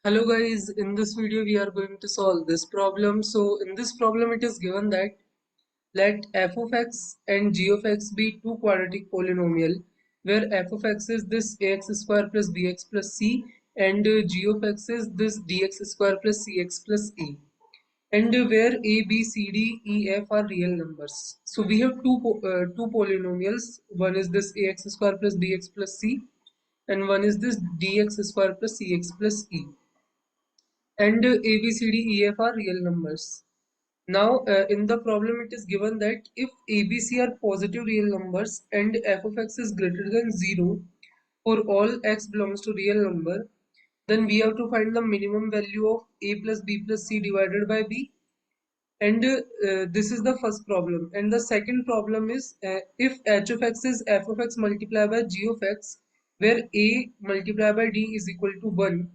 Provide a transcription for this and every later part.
Hello guys, in this video we are going to solve this problem. So in this problem it is given that let f of x and g of x be two quadratic polynomial where f of x is this ax square plus bx plus c and g of x is this dx square plus cx plus e, and where a b c d e f are real numbers. So we have two polynomials. One is this ax square plus bx plus c and one is this dx square plus cx plus e, and a, b, c, d, e, f are real numbers. Now, in the problem, it is given that if a, b, c are positive real numbers and f of x is greater than 0 for all x belongs to real number, then we have to find the minimum value of a plus b plus c divided by b. And this is the first problem. And the second problem is if h of x is f of x multiplied by g of x, where a multiplied by d is equal to 1,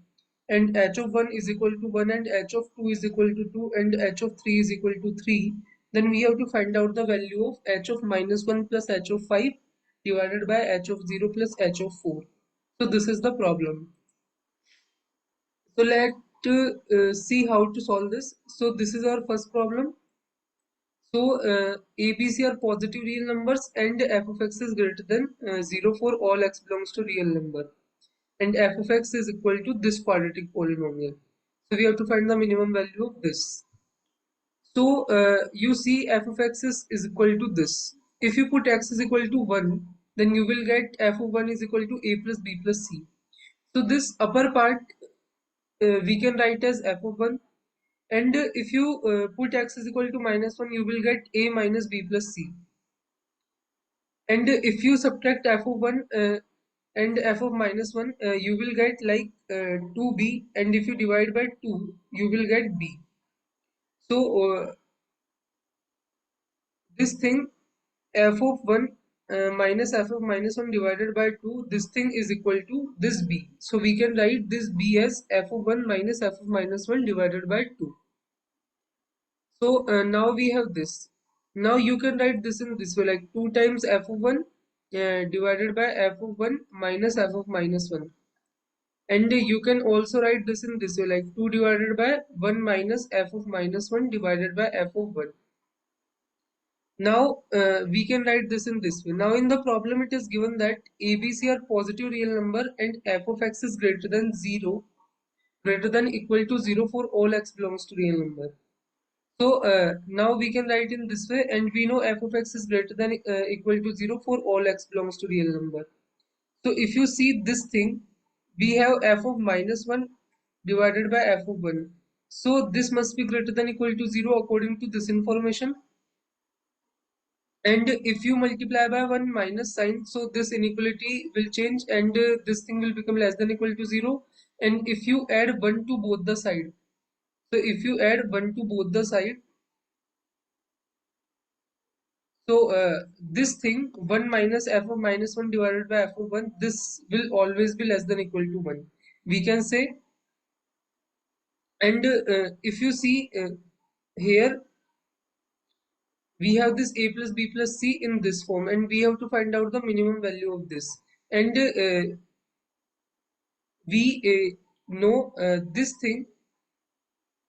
and h of 1 is equal to 1, and h of 2 is equal to 2, and h of 3 is equal to 3, then we have to find out the value of h of minus 1 plus h of 5 divided by h of 0 plus h of 4. So this is the problem. So let's see how to solve this. So this is our first problem. So ABC are positive real numbers and f of x is greater than 0 for all x belongs to real number, and f of x is equal to this quadratic polynomial. So we have to find the minimum value of this. So you see f of x is equal to this. If you put x is equal to 1, then you will get f of 1 is equal to a plus b plus c. So this upper part we can write as f of 1, and if you put x is equal to minus 1, you will get a minus b plus c. And if you subtract f of 1 and f of minus 1, you will get like 2b, and if you divide by 2, you will get b. So this thing f of 1 minus f of minus 1 divided by 2, this thing is equal to this b. So we can write this b as f of 1 minus f of minus 1 divided by 2. So now we have this. Now you can write this in this way, like 2 times f of 1 divided by f of 1 minus f of minus 1. And you can also write this in this way, like 2 divided by 1 minus f of minus 1 divided by f of 1. Now we can write this in this way. Now in the problem it is given that ABC are positive real number and f of x is greater than 0, greater than equal to 0 for all x belongs to real number. So now we can write in this way, and we know f of x is greater than equal to 0 for all x belongs to real number. So if you see this thing, we have f of minus 1 divided by f of 1. So this must be greater than equal to 0 according to this information. And if you multiply by 1 minus sign, so this inequality will change, and this thing will become less than equal to 0. And if you add 1 to both the side, so if you add 1 to both the side, so this thing 1 minus f of minus 1 divided by f of 1, this will always be less than equal to 1, we can say. And if you see here, we have this a plus b plus c in this form, and we have to find out the minimum value of this. And we know this thing,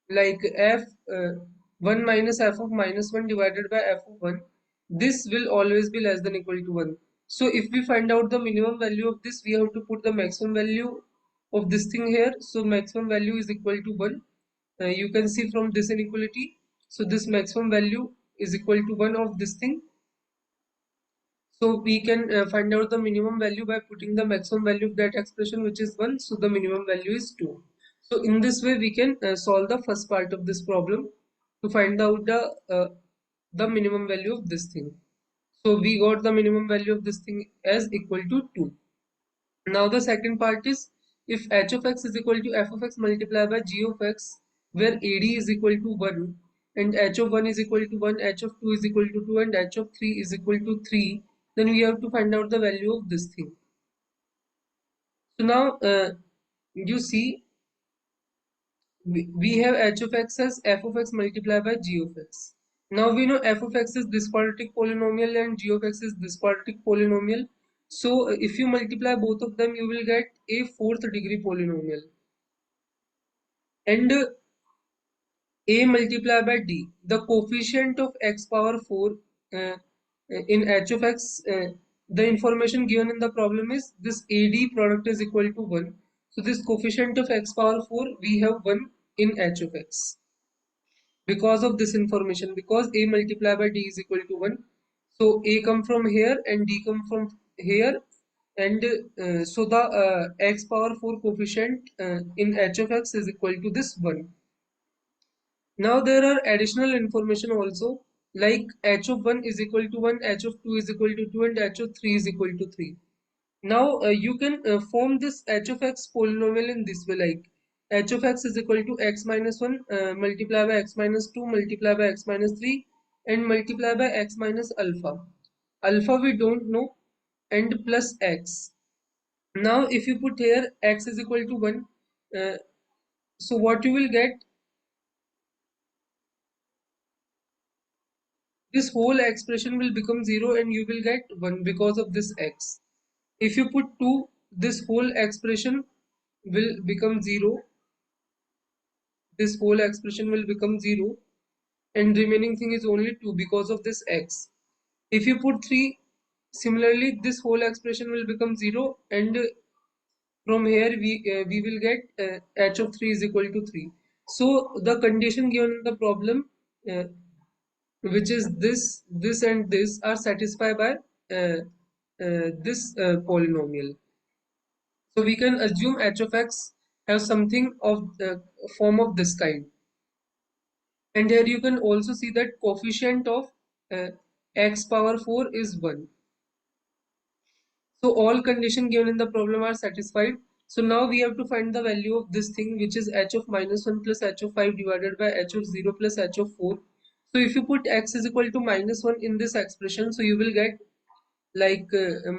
like f 1 minus f of minus 1 divided by f of 1, this will always be less than equal to 1. So if we find out the minimum value of this, we have to put the maximum value of this thing here. So maximum value is equal to 1. You can see from this inequality, so this maximum value is equal to 1 of this thing. So we can find out the minimum value by putting the maximum value of that expression, which is 1. So the minimum value is 2. So in this way we can solve the first part of this problem to find out the minimum value of this thing. So we got the minimum value of this thing as equal to 2. Now the second part is, if h of x is equal to f of x multiplied by g of x, where AD is equal to 1, and h of 1 is equal to 1, h of 2 is equal to 2, and h of 3 is equal to 3, then we have to find out the value of this thing. So now you see, we have h of x as f of x multiplied by g of x. Now we know f of x is this quadratic polynomial and g of x is this quadratic polynomial. So if you multiply both of them, you will get a fourth degree polynomial. and a multiplied by d. The coefficient of x power 4 uh, in h of x, the information given in the problem is this AD product is equal to 1. So this coefficient of x power 4, we have 1 in h of x. Because of this information, because a multiplied by d is equal to 1, so a come from here and d come from here, and so the x power 4 coefficient in h of x is equal to this 1. Now there are additional information also, like h of 1 is equal to 1, h of 2 is equal to 2, and h of 3 is equal to 3. Now you can form this h of x polynomial in this way, like h of x is equal to x minus 1 multiplied by x minus 2 multiplied by x minus 3 and multiplied by x minus alpha. Alpha we don't know, and plus x. Now if you put here x is equal to 1, uh, so what you will get, this whole expression will become 0 and you will get 1 because of this x. If you put 2, this whole expression will become 0, this whole expression will become 0, and remaining thing is only 2 because of this x. If you put 3, similarly this whole expression will become 0, and from here we will get h of 3 is equal to 3. So the condition given in the problem, uh, which is this and this, are satisfied by this polynomial. So we can assume h of x have something of the form of this kind. And here you can also see that coefficient of uh, x power 4 is 1. So all condition given in the problem are satisfied. So now we have to find the value of this thing, which is h of minus 1 plus h of 5 divided by h of 0 plus h of 4. So if you put x is equal to minus 1 in this expression, so you will get like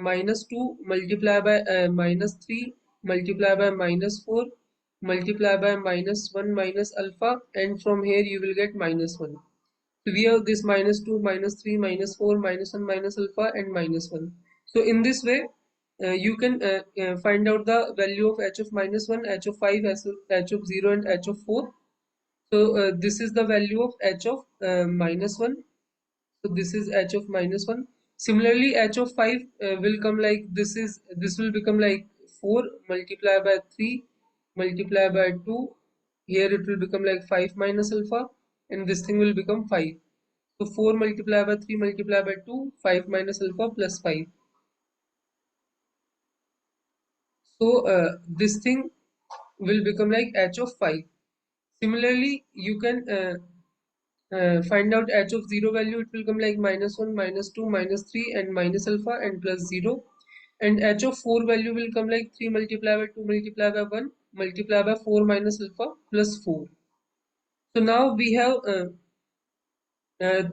minus 2 multiplied by minus 3 multiplied by minus 4 multiplied by minus 1 minus alpha, and from here you will get minus 1. So we have this minus 2, minus 3, minus 4, minus 1, minus alpha, and minus 1. So in this way, you can find out the value of h of minus 1, h of 5, h of 0, and h of 4. So this is the value of h of minus 1. So this is h of minus 1. Similarly, h of 5 will come like this will become like 4 multiplied by 3 multiplied by 2. Here it will become like 5 minus alpha, and this thing will become 5. So 4 multiplied by 3 multiplied by 2, 5 minus alpha plus 5. So this thing will become like h of 5. Similarly, you can find out h of 0 value. It will come like minus 1, minus 2, minus 3, and minus alpha, and plus 0. And h of 4 value will come like 3 multiplied by 2 multiplied by 1 multiplied by 4 minus alpha plus 4. So now we have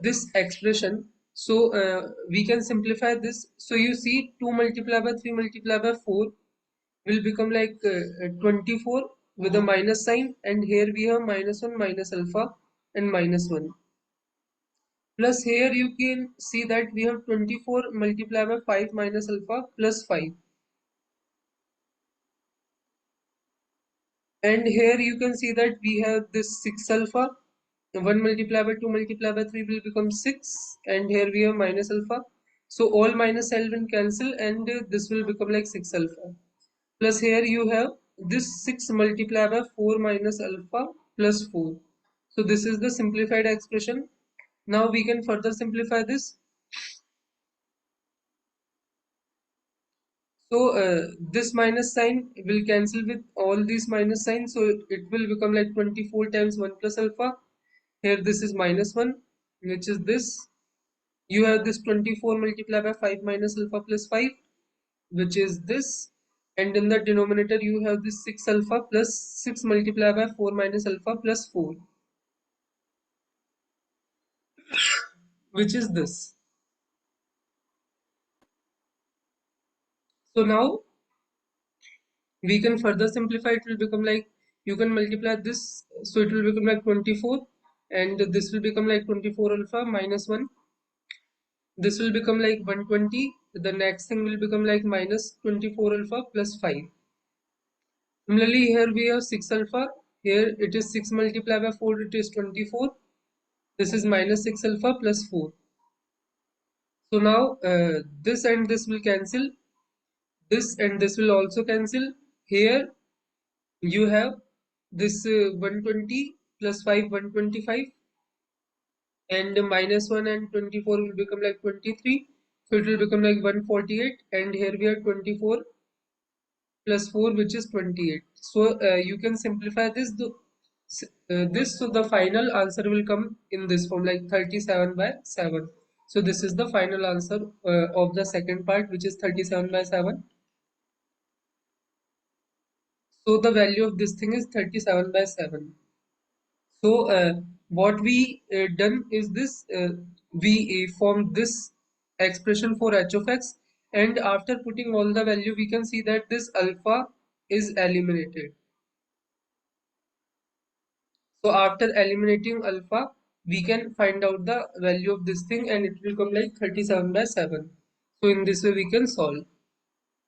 this expression. So we can simplify this. So you see 2 multiplied by 3 multiplied by 4 will become like 24 with a minus sign, and here we have minus 1 minus alpha and minus 1. Plus here you can see that we have 24 multiplied by 5 minus alpha plus 5. And here you can see that we have this 6 alpha. 1 multiplied by 2 multiplied by 3 will become 6. And here we have minus alpha. So all minus L will cancel, and this will become like 6 alpha. Plus here you have this 6 multiplied by 4 minus alpha plus 4. So this is the simplified expression. Now we can further simplify this. So this minus sign will cancel with all these minus signs. So it will become like 24 times 1 plus alpha. Here this is minus 1, which is this. You have this 24 multiplied by 5 minus alpha plus 5, which is this. And in the denominator you have this 6 alpha plus 6 multiplied by 4 minus alpha plus 4, which is this. So now we can further simplify. It will become like, you can multiply this, so it will become like 24, and this will become like 24 alpha minus 1. This will become like 120. The next thing will become like minus 24 alpha plus 5. Similarly, here we have 6 alpha, here it is 6 multiplied by 4, it is 24. This is minus 6 alpha plus 4. So now this and this will cancel. This and this will also cancel. Here you have this 120 plus 5, 125, and minus 1 and 24 will become like 23. So it will become like 148, and here we have 24 plus 4, which is 28. So you can simplify this, so the final answer will come in this form, like 37 by 7. So this is the final answer of the second part, which is 37 by 7. So the value of this thing is 37 by 7. So what we done is this, we formed this expression for h of x, and after putting all the value we can see that this alpha is eliminated. So after eliminating alpha we can find out the value of this thing, and it will come like 37 by 7. So in this way we can solve.